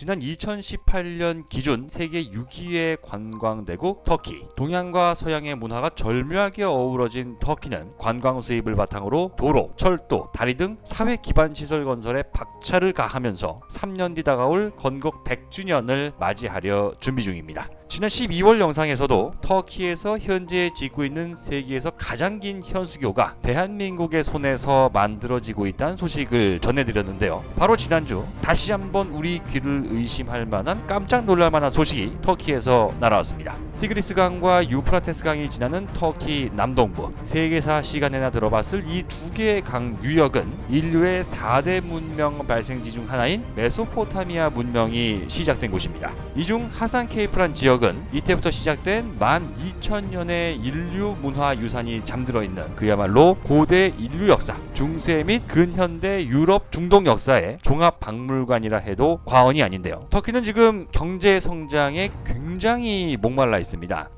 지난 2018년 기준 세계 6위의 관광대국 터키. 동양과 서양의 문화가 절묘하게 어우러진 터키는 관광 수입을 바탕으로 도로, 철도, 다리 등 사회 기반 시설 건설에 박차를 가하면서 3년 뒤 다가올 건국 100주년을 맞이하려 준비 중입니다. 지난 12월 영상에서도 터키에서 현재 짓고 있는 세계에서 가장 긴 현수교가 대한민국의 손에서 만들어지고 있다는 소식을 전해드렸는데요. 바로 지난주 다시 한번 우리 귀를 의심할 만한 깜짝 놀랄 만한 소식이 터키에서 날아왔습니다. 티그리스 강과 유프라테스 강이 지나는 터키 남동부. 세계사 시간에나 들어봤을 이 두 개의 강 유역은 인류의 4대 문명 발생지 중 하나인 메소포타미아 문명이 시작된 곳입니다. 이 중 하산케이프란 지역은 이때부터 시작된 12,000년의 인류 문화 유산이 잠들어 있는 그야말로 고대 인류 역사, 중세 및 근현대 유럽 중동 역사의 종합 박물관이라 해도 과언이 아닌데요. 터키는 지금 경제 성장에 굉장히 목말라 있습니다.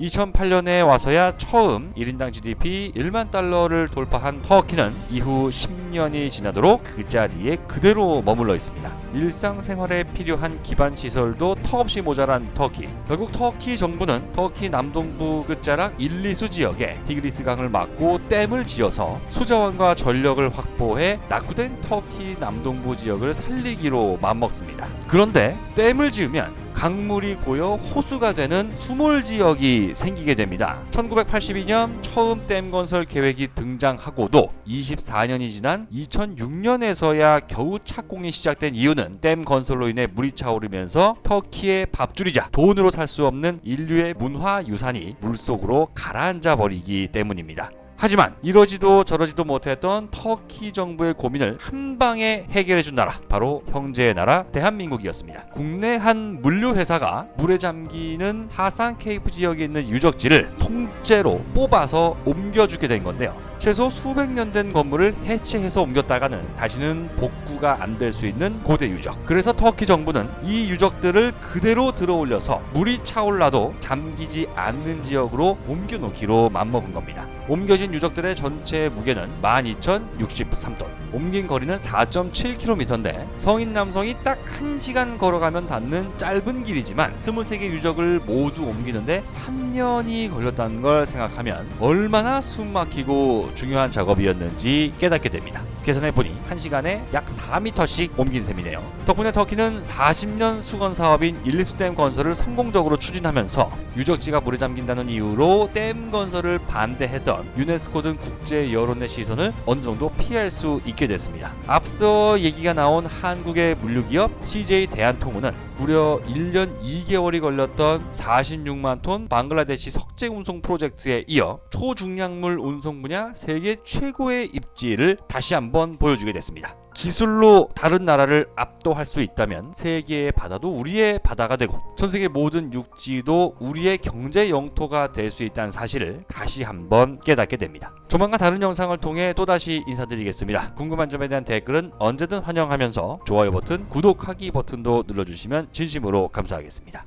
2008년에 와서야 처음 1인당 GDP 1만 달러를 돌파한 터키는 이후 10년이 지나도록 그 자리에 그대로 머물러 있습니다. 일상생활에 필요한 기반 시설도 턱없이 모자란 터키. 결국 터키 정부는 터키 남동부 끝자락 일리수 지역에 티그리스 강을 막고 댐을 지어서 수자원과 전력을 확보해 낙후된 터키 남동부 지역을 살리기로 맘먹습니다. 그런데 댐을 지으면 강물이 고여 호수가 되는 수몰 지역이 생기게 됩니다. 1982년 처음 댐 건설 계획이 등장하고도 24년이 지난 2006년에서야 겨우 착공이 시작된 이유는 댐 건설로 인해 물이 차오르면서 터키의 밥줄이자 돈으로 살 수 없는 인류의 문화 유산이 물속으로 가라앉아 버리기 때문입니다. 하지만 이러지도 저러지도 못했던 터키 정부의 고민을 한방에 해결해준 나라, 바로 형제의 나라 대한민국이었습니다. 국내 한 물류회사가 물에 잠기는 하산 케이프 지역에 있는 유적지를 통째로 뽑아서 옮겨주게 된 건데요. 최소 수백 년 된 건물을 해체해서 옮겼다가는 다시는 복구가 안 될 수 있는 고대 유적. 그래서 터키 정부는 이 유적들을 그대로 들어올려서 물이 차올라도 잠기지 않는 지역으로 옮겨놓기로 맘먹은 겁니다. 옮겨진 유적들의 전체 무게는 12,063톤. 옮긴 거리는 4.7km인데 성인 남성이 딱 1시간 걸어가면 닿는 짧은 길이지만 23개 유적을 모두 옮기는데 3년이 걸렸다는 걸 생각하면 얼마나 숨막히고 중요한 작업이었는지 깨닫게 됩니다. 계산해보니 1시간에 약 4m씩 옮긴 셈이네요. 덕분에 터키는 40년 수건 사업인 일리수 댐 건설을 성공적으로 추진하면서 유적지가 물에 잠긴다는 이유로 댐 건설을 반대했던 유네스코 등 국제 여론의 시선을 어느 정도 피할 수 있게 됐습니다. 앞서 얘기가 나온 한국의 물류기업 CJ 대한통운은 무려 1년 2개월이 걸렸던 46만 톤 방글라데시 석재 운송 프로젝트에 이어 초중량물 운송 분야 세계 최고의 입지를 다시 한번 보여주게 됐습니다. 기술로 다른 나라를 압도할 수 있다면 세계의 바다도 우리의 바다가 되고 전 세계 모든 육지도 우리의 경제 영토가 될 수 있다는 사실을 다시 한번 깨닫게 됩니다. 조만간 다른 영상을 통해 또다시 인사드리겠습니다. 궁금한 점에 대한 댓글은 언제든 환영하면서 좋아요 버튼, 구독하기 버튼도 눌러주시면 진심으로 감사하겠습니다.